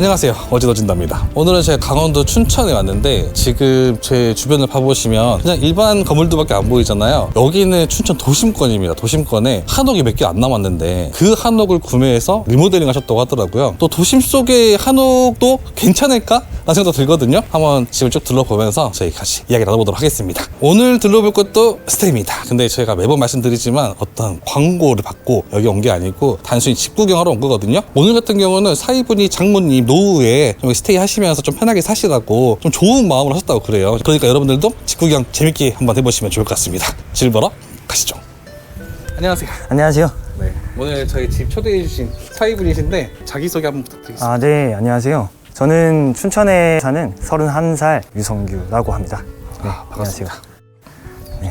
안녕하세요, 어지러진답니다. 오늘은 제가 강원도 춘천에 왔는데 지금 제 주변을 봐보시면 그냥 일반 건물들밖에 안 보이잖아요. 여기는 춘천 도심권입니다. 도심권에 한옥이 몇 개 안 남았는데 그 한옥을 구매해서 리모델링 하셨다고 하더라고요. 또 도심 속의 한옥도 괜찮을까? 라는 생각도 들거든요. 한번 집을 쭉 둘러보면서 저희 같이 이야기 나눠보도록 하겠습니다. 오늘 둘러볼 것도 스테이입니다. 근데 저희가 매번 말씀드리지만 어떤 광고를 받고 여기 온 게 아니고 단순히 집 구경하러 온 거거든요. 오늘 같은 경우는 사위분이 장모님 노후에 여기 스테이 하시면서 좀 편하게 사시라고 좀 좋은 마음으로 하셨다고 그래요. 그러니까 여러분들도 집 구경 재밌게 한번 해보시면 좋을 것 같습니다. 집 보러 가시죠. 안녕하세요. 안녕하세요. 네, 오늘 저희 집 초대해주신 사위분이신데 자기소개 한번 부탁드리겠습니다. 네, 안녕하세요. 저는 춘천에 사는 31살 유성규라고 합니다. 네, 반갑습니다.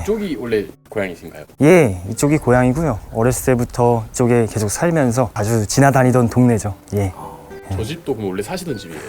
이쪽이 원래 고향이신가요? 예, 이쪽이 고향이고요. 어렸을 때부터 이쪽에 계속 살면서 아주 지나다니던 동네죠. 예. 저 집도 그럼 원래 사시던 집이에요?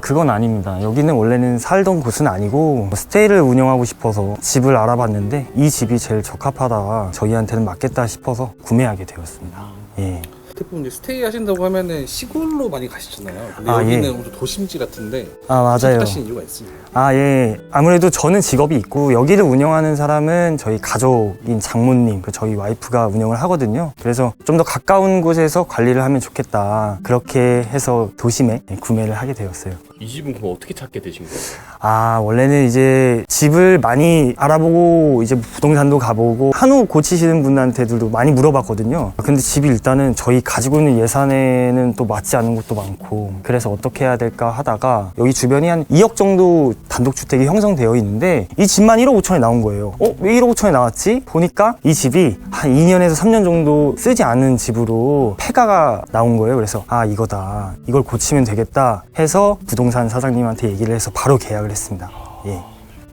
그건 아닙니다. 여기는 원래는 살던 곳은 아니고 스테이를 운영하고 싶어서 집을 알아봤는데 이 집이 제일 적합하다, 저희한테는 맞겠다 싶어서 구매하게 되었습니다. 예. 대부분 이제 스테이 하신다고 하면은 시골로 많이 가시잖아요. 근데 아, 여기는 예. 좀 도심지 같은데 맞아요. 선택하신 이유가 있습니다. 예. 아무래도 저는 직업이 있고 여기를 운영하는 사람은 저희 가족인 장모님, 저희 와이프가 운영을 하거든요. 그래서 좀 더 가까운 곳에서 관리를 하면 좋겠다, 그렇게 해서 도심에 구매를 하게 되었어요. 이 집은 그럼 어떻게 찾게 되신 거예요? 원래는 이제 집을 많이 알아보고 이제 부동산도 가보고 한옥 고치시는 분한테들도 많이 물어봤거든요. 근데 집이 일단은 저희 가지고 있는 예산에는 또 맞지 않는 것도 많고, 그래서 어떻게 해야 될까 하다가 여기 주변이 한 2억 정도 단독주택이 형성되어 있는데 이 집만 1억 5천에 나온 거예요. 왜 1억 5천에 나왔지? 보니까 이 집이 한 2년에서 3년 정도 쓰지 않은 집으로 폐가가 나온 거예요. 그래서 이거다, 이걸 고치면 되겠다 해서 부동산 사장님한테 얘기를 해서 바로 계약을 했습니다. 예.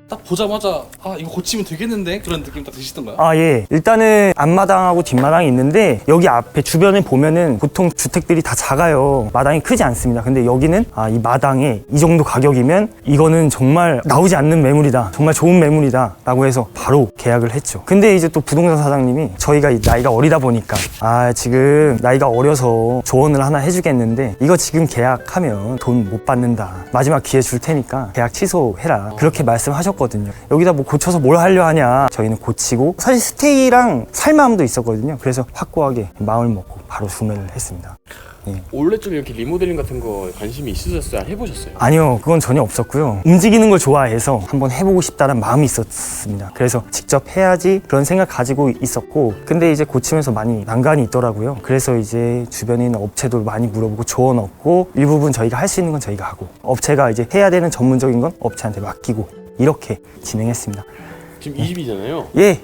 딱 보자마자 이거 고치면 되겠는데 그런 느낌 딱 드시던가요? 예. 일단은 앞마당하고 뒷마당이 있는데 여기 앞에 주변에 보면은 보통 주택들이 다 작아요. 마당이 크지 않습니다. 근데 여기는 이 마당에 이 정도 가격이면 이거는 정말 나오지 않는 매물이다, 정말 좋은 매물이다 라고 해서 바로 계약을 했죠. 근데 이제 또 부동산 사장님이 저희가 나이가 어리다 보니까 지금 나이가 어려서 조언을 하나 해주겠는데 이거 지금 계약하면 돈 못 받는다, 마지막 기회 줄 테니까 계약 취소해라, 그렇게 말씀하셨거든요. 여기다 뭐 고쳐서 뭘 하려 하냐, 저희는 고치고 사실 스테이랑 살 마음도 있었거든요. 그래서 확고하게 마음을 먹고 바로 구매를 했습니다. 원래 좀 이렇게 리모델링 같은 거 관심이 있으셨어요? 해보셨어요? 아니요, 그건 전혀 없었고요. 움직이는 걸 좋아해서 한번 해보고 싶다는 마음이 있었습니다. 그래서 직접 해야지 그런 생각 가지고 있었고, 근데 이제 고치면서 많이 난관이 있더라고요. 그래서 이제 주변에 있는 업체도 많이 물어보고 조언 얻고, 일부분 저희가 할 수 있는 건 저희가 하고, 업체가 이제 해야 되는 전문적인 건 업체한테 맡기고, 이렇게 진행했습니다. 지금 이 집이잖아요? 예.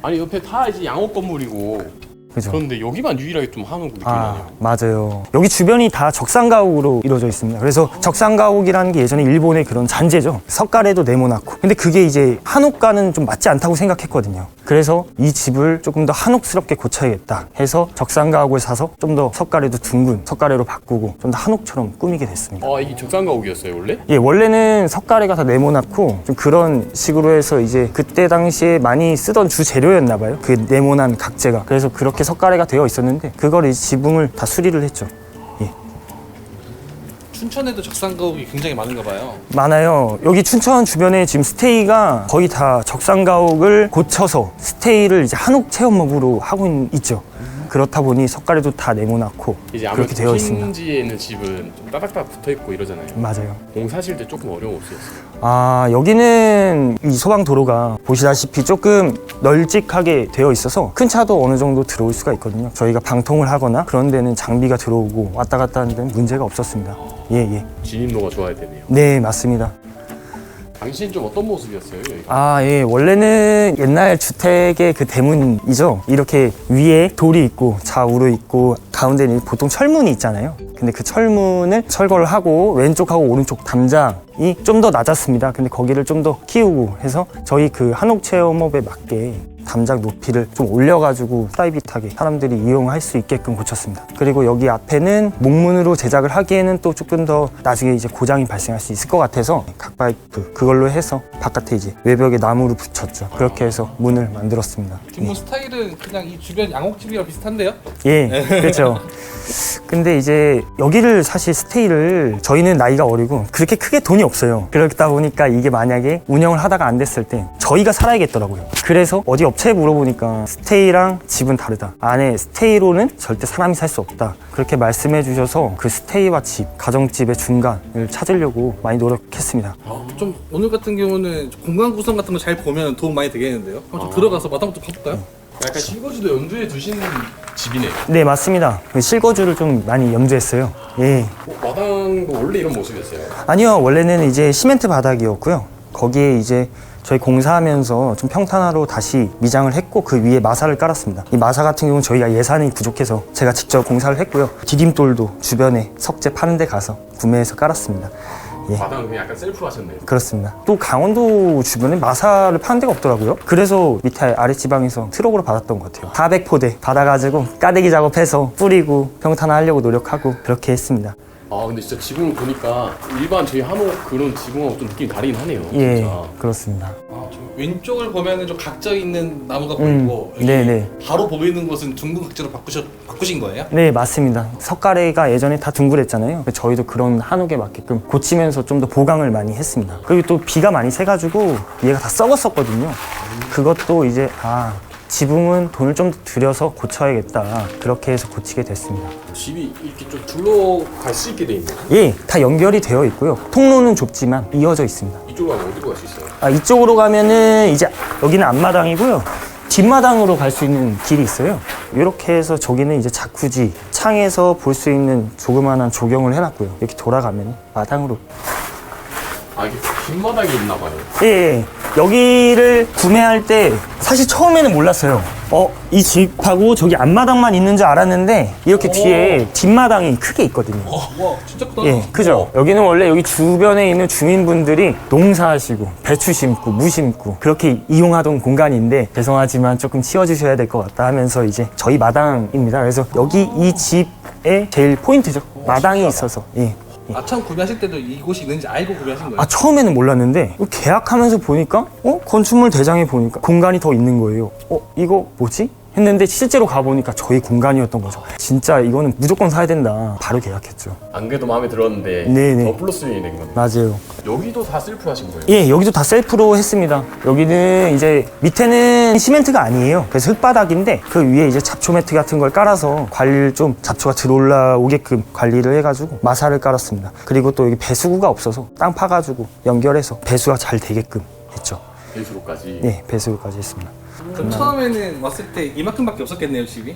아니 옆에 다 이제 양옥 건물이고, 그죠. 그런데 여기만 유일하게 좀 한옥 느낌이 나네요. 맞아요. 여기 주변이 다 적산가옥으로 이루어져 있습니다. 그래서 적산가옥이라는 게 예전에 일본의 그런 잔재죠. 석가래도 네모나고. 근데 그게 이제 한옥과는 좀 맞지 않다고 생각했거든요. 그래서 이 집을 조금 더 한옥스럽게 고쳐야겠다 해서 적산가옥을 사서 좀 더 석가래도 둥근 석가래로 바꾸고 좀 더 한옥처럼 꾸미게 됐습니다. 이게 적산가옥이었어요 원래? 예, 원래는 석가래가 다 네모났고 좀 그런 식으로 해서 이제 그때 당시에 많이 쓰던 주 재료였나 봐요. 그 네모난 각재가. 그래서 그렇게 석가래가 되어 있었는데 그걸 이제 지붕을 다 수리를 했죠. 춘천에도 적산가옥이 굉장히 많은가 봐요. 많아요. 여기 춘천 주변에 지금 스테이가 거의 다 적산가옥을 고쳐서 스테이를 이제 한옥 체험업으로 하고 있죠. 그렇다 보니 석가래도 다 네모나고 이제 그렇게 되어 있습니다. 도심지에 있는 집은 좀 따닥따닥 붙어있고 이러잖아요. 맞아요. 공사실 때 조금 어려움 없으셨어요? 여기는 이 소방도로가 보시다시피 조금 널찍하게 되어 있어서 큰 차도 어느 정도 들어올 수가 있거든요. 저희가 방통을 하거나 그런 데는 장비가 들어오고 왔다 갔다 하는 데는 문제가 없었습니다. 예. 진입로가 좋아야 되네요. 네, 맞습니다. 당시엔 좀 어떤 모습이었어요 여기가? 예. 원래는 옛날 주택의 그 대문이죠. 이렇게 위에 돌이 있고 좌우로 있고 가운데는 보통 철문이 있잖아요. 근데 그 철문을 철거를 하고 왼쪽하고 오른쪽 담장이 좀 더 낮았습니다. 근데 거기를 좀 더 키우고 해서 저희 그 한옥 체험업에 맞게 담장 높이를 좀 올려가지고 프라이빗하게 사람들이 이용할 수 있게끔 고쳤습니다. 그리고 여기 앞에는 목문으로 제작을 하기에는 또 조금 더 나중에 이제 고장이 발생할 수 있을 것 같아서 각파이프 그걸로 해서 바깥에 이제 외벽에 나무를 붙였죠. 그렇게 해서 문을 만들었습니다. 뒷문 스타일은 그냥 이 주변 양옥집이랑 비슷한데요? 예, 그렇죠. 근데 이제 여기를 사실 스테이를 저희는 나이가 어리고 그렇게 크게 돈이 없어요. 그렇다 보니까 이게 만약에 운영을 하다가 안 됐을 때 저희가 살아야겠더라고요. 그래서 어디 업체에 물어보니까 스테이랑 집은 다르다. 안에 스테이로는 절대 사람이 살 수 없다. 그렇게 말씀해 주셔서 그 스테이와 집, 가정집의 중간을 찾으려고 많이 노력했습니다. 좀 오늘 같은 경우는 공간 구성 같은 거 잘 보면 도움 많이 되겠는데요? 한번 좀 들어가서 마당부터 봐볼까요? 약간 실거주도 연주해 두신 집이네요. 네, 맞습니다. 그 실거주를 좀 많이 염두했어요. 예. 마당도 원래 이런 모습이었어요? 아니요, 원래는 이제 시멘트 바닥이었고요. 거기에 이제 저희 공사하면서 좀 평탄화로 다시 미장을 했고 그 위에 마사를 깔았습니다. 이 마사 같은 경우는 저희가 예산이 부족해서 제가 직접 공사를 했고요. 디딤돌도 주변에 석재 파는 데 가서 구매해서 깔았습니다. 예. 마당은 그냥 약간 셀프로 하셨네요. 그렇습니다. 또 강원도 주변에 마사를 파는 데가 없더라고요. 그래서 밑에 아랫지방에서 트럭으로 받았던 것 같아요. 400포대 받아가지고 까대기 작업해서 뿌리고 평탄화 하려고 노력하고 그렇게 했습니다. 아 근데 진짜 지붕 보니까 일반 저희 한옥 그런 지붕하고 좀 느낌이 다르긴 하네요. 예, 진짜. 그렇습니다. 좀 왼쪽을 보면은 좀 각져 있는 나무가 보이고 여기 네네. 바로 보이는 곳은 둥근 각재로 바꾸신 거예요? 네, 맞습니다. 석가래가 예전에 다 둥그랬잖아요. 저희도 그런 한옥에 맞게끔 고치면서 좀 더 보강을 많이 했습니다. 그리고 또 비가 많이 새가지고 얘가 다 썩었었거든요. 그것도 이제 지붕은 돈을 좀 더 들여서 고쳐야겠다. 그렇게 해서 고치게 됐습니다. 집이 이렇게 좀 둘러갈 수 있게 돼 있네요. 예, 다 연결이 되어 있고요. 통로는 좁지만 이어져 있습니다. 이쪽으로 가면 어디로 갈 수 있어요? 이쪽으로 가면은 이제 여기는 앞마당이고요. 뒷마당으로 갈 수 있는 길이 있어요. 이렇게 해서 저기는 이제 자쿠지, 창에서 볼 수 있는 조그만한 조경을 해놨고요. 이렇게 돌아가면 마당으로. 이게 뒷마당이 있나 봐요. 예. 여기를 구매할 때 사실 처음에는 몰랐어요. 이 집하고 저기 앞마당만 있는 줄 알았는데 이렇게 뒤에 뒷마당이 크게 있거든요. 와 진짜 크다. 예, 그죠? 여기는 원래 여기 주변에 있는 주민분들이 농사하시고 배추 심고 무 심고 그렇게 이용하던 공간인데 죄송하지만 조금 치워주셔야 될 것 같다 하면서 이제 저희 마당입니다. 그래서 여기 이 집의 제일 포인트죠. 마당이 있어서. 예. 처음 구매하실 때도 이곳이 있는지 알고 구매하신 거예요? 처음에는 몰랐는데 계약하면서 보니까 건축물 대장에 보니까 공간이 더 있는 거예요. 이거 뭐지? 했는데 실제로 가보니까 저희 공간이었던 거죠. 진짜 이거는 무조건 사야 된다. 바로 계약했죠. 안 그래도 마음에 들었는데 네네. 더 플러스윙이 된 건데. 맞아요. 여기도 다 셀프 하신 거예요? 예, 여기도 다 셀프로 했습니다. 여기는 이제 밑에는 시멘트가 아니에요. 그래서 흙바닥인데 그 위에 이제 잡초 매트 같은 걸 깔아서 관리를 좀 잡초가 들어올라오게끔 관리를 해가지고 마사를 깔았습니다. 그리고 또 여기 배수구가 없어서 땅 파가지고 연결해서 배수가 잘 되게끔 했죠. 배수로까지. 예, 배수구까지 했습니다. 그럼 처음에는 왔을 때 이만큼밖에 없었겠네요 집이?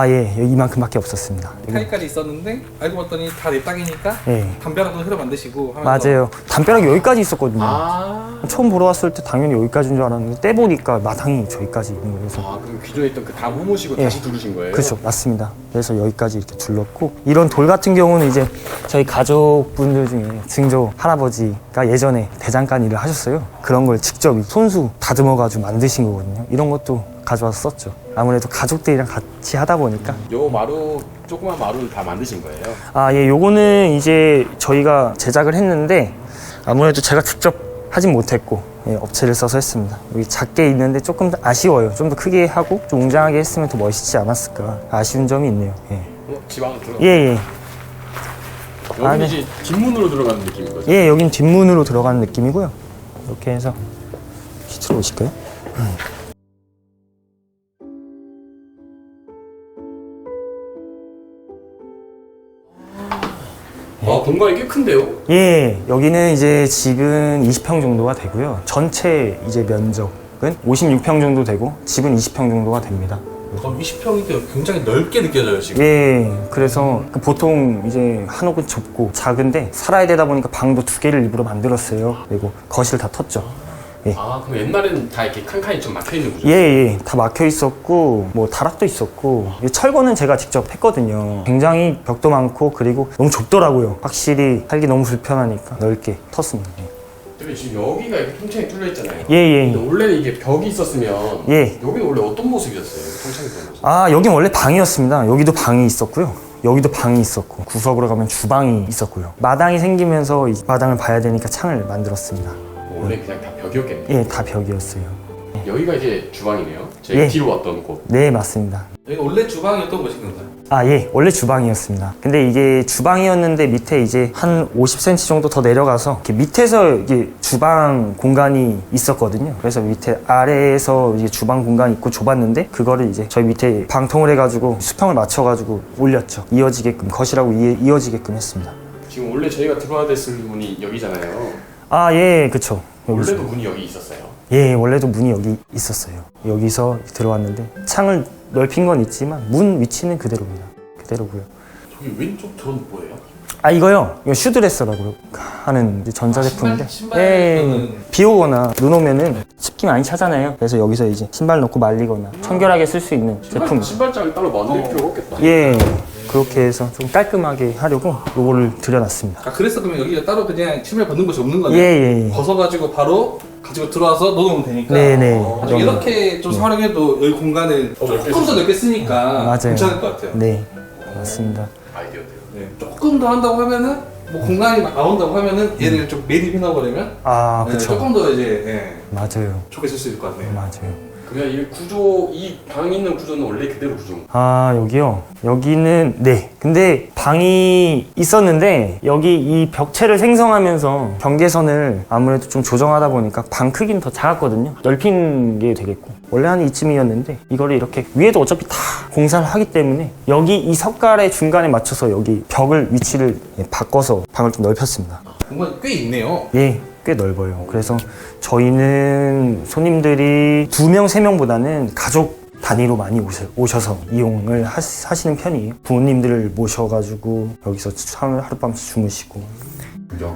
예, 여기 이만큼밖에 없었습니다. 타일까지 있었는데 알고 봤더니 다 내 땅이니까 예. 담벼락도 새로 만드시고 하면서 맞아요. 담벼락이 여기까지 있었거든요. 아, 처음 보러 왔을 때 당연히 여기까지인 줄 알았는데 떼 보니까 마당이 저기까지 있는 거예요. 그래서 그럼 기존에 있던 그 담 후모시고 예. 다시 두르신 거예요? 그렇죠, 맞습니다. 그래서 여기까지 이렇게 둘렀고 이런 돌 같은 경우는 이제 저희 가족분들 중에 증조 할아버지가 예전에 대장간 일을 하셨어요. 그런 걸 직접 손수 다듬어가지고 만드신 거거든요. 이런 것도 가져와서 썼죠. 아무래도 가족들이랑 같이 하다 보니까. 요 마루, 조그만 마루는 다 만드신 거예요? 예, 요거는 이제 저희가 제작을 했는데 아무래도 제가 직접 하진 못했고 예, 업체를 써서 했습니다. 여기 작게 있는데 조금 더 아쉬워요. 좀 더 크게 하고 좀 웅장하게 했으면 더 멋있지 않았을까. 아쉬운 점이 있네요. 예. 집 안으로 들어가. 예. 여기는 네. 이제 뒷문으로 들어가는 느낌인 거죠? 예, 여긴 뒷문으로 들어가는 느낌이고요. 이렇게 해서 밑으로 오실까요? 공간이 꽤 큰데요? 예, 여기는 이제 집은 20평 정도가 되고요. 전체 이제 면적은 56평 정도 되고 집은 20평 정도가 됩니다. 그럼 20평인데 굉장히 넓게 느껴져요 지금. 예, 그래서 보통 이제 한옥은 좁고 작은데 살아야 되다 보니까 방도 2개를 일부러 만들었어요. 그리고 거실 다 텄죠. 그럼 옛날에는 다 이렇게 칸칸이 좀 막혀 있는 구조? 예, 다 막혀 있었고 뭐 다락도 있었고 철거는 제가 직접 했거든요. 굉장히 벽도 많고 그리고 너무 좁더라고요. 확실히 살기 너무 불편하니까 넓게 텄습니다. 예. 대표님 지금 여기가 이렇게 통창이 뚫려 있잖아요. 예. 근데 원래는 이게 벽이 있었으면 예. 여기는 원래 어떤 모습이었어요? 통창이 뚫려 모습. 아, 여긴 원래 방이었습니다. 여기도 방이 있었고요. 여기도 방이 있었고, 구석으로 가면 주방이 있었고요. 마당이 생기면서 이 마당을 봐야 되니까 창을 만들었습니다. 원래 그냥 다 벽이었겠네요. 예, 다 벽이었어요. 여기가 이제 주방이네요. 제가 예. 뒤로 왔던 곳. 네, 맞습니다. 여기 원래 주방이었던 곳인 건가요? 아, 예. 원래 주방이었습니다. 근데 이게 주방이었는데 밑에 이제 한 50cm 정도 더 내려가서 이렇게 밑에서 이게 주방 공간이 있었거든요. 그래서 밑에 아래에서 이제 주방 공간이 있고 좁았는데 그거를 이제 저희 밑에 방통을 해가지고 수평을 맞춰가지고 올렸죠. 이어지게끔, 거실하고 이어지게끔 했습니다. 지금 원래 저희가 들어와야 됐을 문이 여기잖아요. 아, 예, 그쵸. 여기서. 원래도 문이 여기 있었어요. 예, 원래도 문이 여기 있었어요. 여기서 들어왔는데 창을 넓힌 건 있지만 문 위치는 그대로입니다. 그대로고요. 저기 왼쪽 저건 뭐예요? 아, 이거요. 이거 슈드레서라고 하는 이제 전자제품인데. 신발 예, 넣는- 비 오거나 눈 오면은 습기 많이 차잖아요. 그래서 여기서 이제 신발 넣고 말리거나 청결하게 쓸 수 있는 제품. 신발장을 따로 만들 필요가 없겠다. 예, 그렇게 해서 좀 깔끔하게 하려고 요거를 들여놨습니다. 아 그래서 그러면 여기가 따로 그냥 신발 벗는 곳이 없는 거네요? 예. 벗어가지고 바로 가지고 들어와서 넣어놓으면 되니까. 네네. 나중에 이렇게 좀 활용해도 여기 공간을 넓게 조금 더 넓게 쓰니까 맞아요. 괜찮을 것 같아요. 네, 맞습니다. 아이디어대로. 네. 조금 더 한다고 하면은 뭐 공간이 막 나온다고 하면은 얘를 좀 매립해 놔버리면 아, 네, 그쵸. 조금 더 이제 맞아요. 좋게 쓸 수 있을 것 같네요. 맞아요. 그냥 이 구조, 이 방 있는 구조는 원래 그대로 구조인가요? 아, 여기요? 여기는, 네. 근데 방이 있었는데, 여기 이 벽체를 생성하면서 경계선을 아무래도 좀 조정하다 보니까 방 크기는 더 작았거든요. 넓힌 게 되겠고. 원래 한 이쯤이었는데, 이거를 이렇게 위에도 어차피 다 공사를 하기 때문에, 여기 이 석갈의 중간에 맞춰서 여기 벽을 위치를 바꿔서 방을 좀 넓혔습니다. 공간이 꽤 있네요. 예, 꽤 넓어요. 그래서 저희는 손님들이 2명, 3명보다는 가족 단위로 많이 오셔서 이용을 하시는 편이에요. 부모님들을 모셔가지고 여기서 하룻밤 주무시고.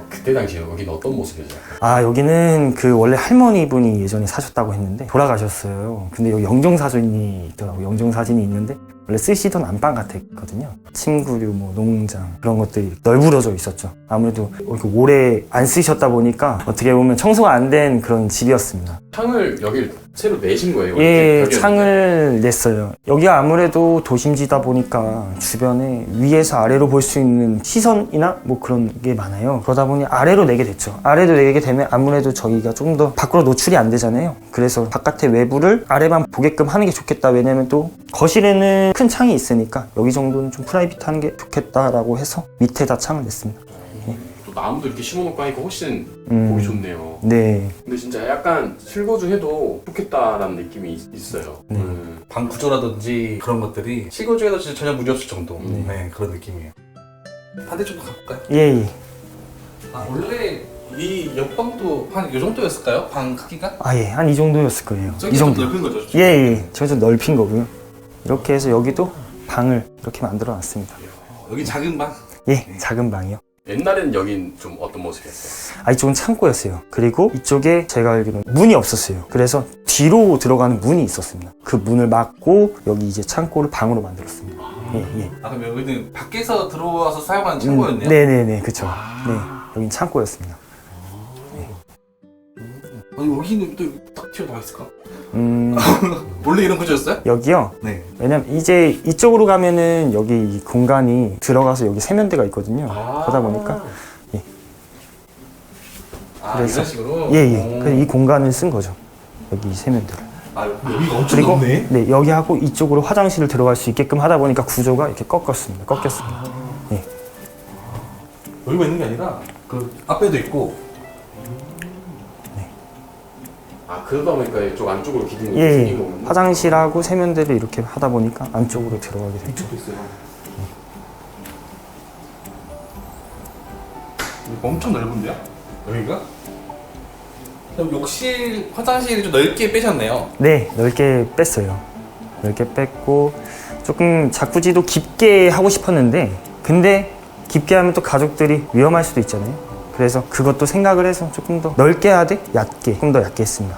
그때 당시에 여기는 어떤 모습이었어요? 아, 여기는 그 원래 할머니분이 예전에 사셨다고 했는데 돌아가셨어요. 근데 여기 영정사진이 있더라고요. 영정사진이 있는데 원래 쓰시던 안방 같았거든요. 침구류, 뭐 농장 그런 것들이 널브러져 있었죠. 아무래도 이렇게 오래 안 쓰셨다 보니까 어떻게 보면 청소가 안 된 그런 집이었습니다. 창을 여기를 새로 내신 거예요? 예, 벽이었는데? 창을 냈어요. 여기가 아무래도 도심지다 보니까 주변에 위에서 아래로 볼 수 있는 시선이나 뭐 그런 게 많아요. 그러다 보니 아래로 내게 됐죠. 아래로 내게 되면 아무래도 저희가 조금 더 밖으로 노출이 안 되잖아요. 그래서 바깥의 외부를 아래만 보게끔 하는 게 좋겠다. 왜냐면 또 거실에는 큰 창이 있으니까 여기 정도는 좀 프라이빗한 게 좋겠다라고 해서 밑에다 창을 냈습니다. 또 나무도 이렇게 심어놓고 하니까 훨씬 음. 보기 좋네요. 네. 근데 진짜 약간 실거주 해도 좋겠다라는 느낌이 있어요. 방 구조라든지 그런 것들이 실거주에도 진짜 전혀 무리 없을 정도. 네, 그런 느낌이에요. 반대쪽도 가볼까요? 예. 아 원래 이 옆방도 한 이 정도였을까요? 방 크기가? 아, 예. 한 이 정도였을 거예요. 저기 이 좀 정도. 넓은 거죠? 예. 저기 좀 넓힌 거고요. 이렇게 해서 여기도 방을 이렇게 만들어 놨습니다. 여기 작은 방? 예, 작은 방이요. 옛날엔 여긴 좀 어떤 모습이었어요? 아, 이쪽은 창고였어요. 그리고 이쪽에 제가 알기로는 문이 없었어요. 그래서 뒤로 들어가는 문이 있었습니다. 그 문을 막고 여기 이제 창고를 방으로 만들었습니다. 예. 아 그럼 여기는 밖에서 들어와서 사용하는 창고였네요? 네네네, 그쵸. 네, 여긴 창고였습니다. 아니 여기는 또딱 튀어나와 있을까? 음, 원래 이런 구조였어요? 여기요. 네. 왜냐면 이제 이쪽으로 가면은 여기 이 공간이 들어가서 여기 세면대가 있거든요. 그러다 보니까 아 그래서- 이런 식으로? 예. 그래서 이 공간을 쓴 거죠. 여기 이 세면대를. 아 여기가 엄청 그리고 넓네? 네, 여기하고 이쪽으로 화장실을 들어갈 수 있게끔 하다 보니까 구조가 이렇게 꺾였습니다. 예. 여기가 있는 게 아니라 그 앞에도 있고 아 그러다 보니까 이쪽 안쪽으로 기둥이 예, 생긴 거군요. 화장실하고 세면대를 이렇게 하다 보니까 안쪽으로 들어가게 됐죠. 이쪽도 있어요. 이거 엄청 넓은데요? 여기가? 그럼 욕실, 화장실이 좀 넓게 빼셨네요. 네, 넓게 뺐어요. 넓게 뺐고 조금 자쿠지도 깊게 하고 싶었는데 근데 깊게 하면 또 가족들이 위험할 수도 있잖아요. 그래서 그것도 생각을 해서 조금 더 넓게 하되 얕게, 조금 더 얕게 했습니다.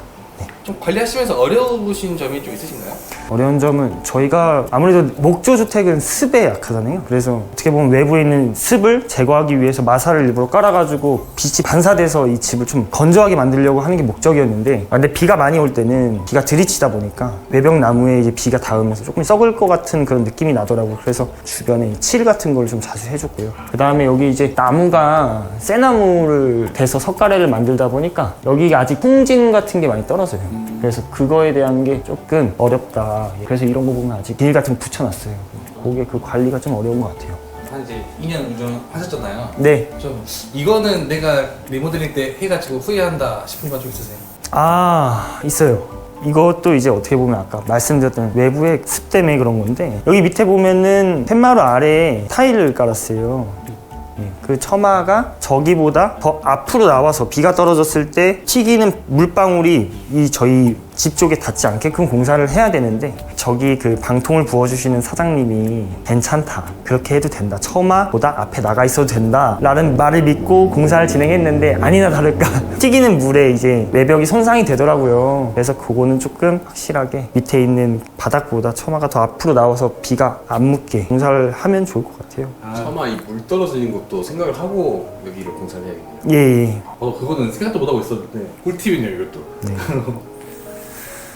좀 관리하시면서 어려우신 점이 좀 있으신가요? 어려운 점은 저희가 아무래도 목조 주택은 습에 약하잖아요. 그래서 어떻게 보면 외부에 있는 습을 제거하기 위해서 마사를 일부러 깔아가지고 빛이 반사돼서 이 집을 좀 건조하게 만들려고 하는 게 목적이었는데, 근데 비가 많이 올 때는 비가 들이치다 보니까 외벽 나무에 이제 비가 닿으면서 조금 썩을 것 같은 그런 느낌이 나더라고요. 그래서 주변에 칠 같은 걸 좀 자주 해줬고요. 그 다음에 여기 이제 나무가 쇠나무를 대서 석가래를 만들다 보니까 여기가 아직 풍진 같은 게 많이 떨어져요. 그래서 그거에 대한 게 조금 어렵다. 그래서 이런 거 보면 아직 비닐 같은 거 붙여놨어요. 그게 그 관리가 좀 어려운 것 같아요. 한 이제 2년 운전하셨잖아요. 네. 좀 이거는 내가 리모델링 때 해가지고 후회한다 싶은 건 좀 있으세요? 아, 있어요. 이것도 이제 어떻게 보면 아까 말씀드렸던 외부의 습 때문에 그런 건데, 여기 밑에 보면은 팻마루 아래에 타일을 깔았어요. 그 처마가 저기보다 더 앞으로 나와서 비가 떨어졌을 때 튀기는 물방울이 이 저희 집 쪽에 닿지 않게끔 공사를 해야 되는데, 저기 그 방통을 부어주시는 사장님이 괜찮다, 그렇게 해도 된다, 처마보다 앞에 나가 있어도 된다 라는 말을 믿고 공사를 진행했는데, 아니나 다를까 튀기는 물에 이제 외벽이 손상이 되더라고요. 그래서 그거는 조금 확실하게 밑에 있는 바닥보다 처마가 더 앞으로 나와서 비가 안 묻게 공사를 하면 좋을 것 같아요. 차마 이 물 떨어지는 것도 생각을 하고 여기를 공사를 해야겠네요. 예. 그거는 생각도 못하고 있었는데 꿀팁이네요, 이것도.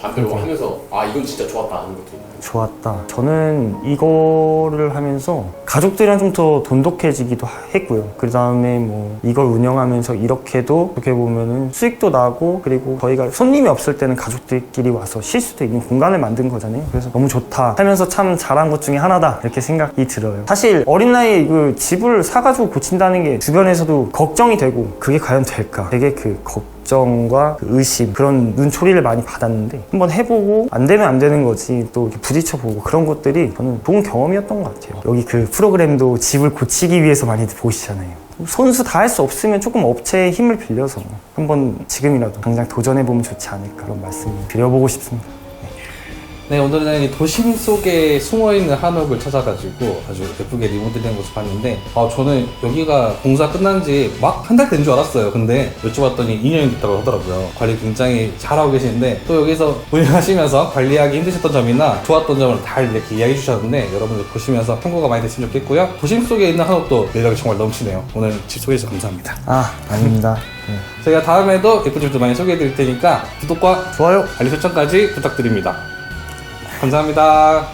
반대로 하면서 아 이건 진짜 좋았다 하는 것도 있나요? 좋았다. 저는 이거를 하면서 가족들이랑 좀 더 돈독해지기도 했고요. 그 다음에 뭐 이걸 운영하면서 이렇게도 어떻게 보면은 수익도 나고, 그리고 저희가 손님이 없을 때는 가족들끼리 와서 쉴 수도 있는 공간을 만든 거잖아요. 그래서 너무 좋다 하면서 참 잘한 것 중에 하나다, 이렇게 생각이 들어요. 사실 어린 나이에 그 집을 사가지고 고친다는 게 주변에서도 걱정이 되고, 그게 과연 될까, 되게 그 걱정과 그 의심, 그런 눈초리를 많이 받았는데, 한번 해보고 안 되면 안 되는 거지, 또 이렇게 부딪혀보고, 그런 것들이 저는 좋은 경험이었던 것 같아요. 여기 그 프로그램도 집을 고치기 위해서 많이 보시잖아요. 손수 다 할 수 없으면 조금 업체의 힘을 빌려서 한번 지금이라도 당장 도전해보면 좋지 않을까, 그런 말씀 드려보고 싶습니다. 네, 오늘은 이 도심 속에 숨어있는 한옥을 찾아가지고 아주 예쁘게 리모델링한 모습 봤는데, 저는 여기가 공사 끝난 지 막 한 달 된 줄 알았어요. 근데 여쭤봤더니 2년이 됐다고 하더라고요. 관리 굉장히 잘하고 계시는데, 또 여기서 운영하시면서 관리하기 힘드셨던 점이나 좋았던 점을 다 이렇게 이야기해 주셨는데, 여러분들 보시면서 참고가 많이 됐으면 좋겠고요. 도심 속에 있는 한옥도 매력이 정말 넘치네요. 오늘 집 소개해주셔서 감사합니다. 아닙니다. 저희가 다음에도 예쁜 집도 많이 소개해 드릴 테니까 구독과 좋아요. 알림 설정까지 부탁드립니다. 감사합니다.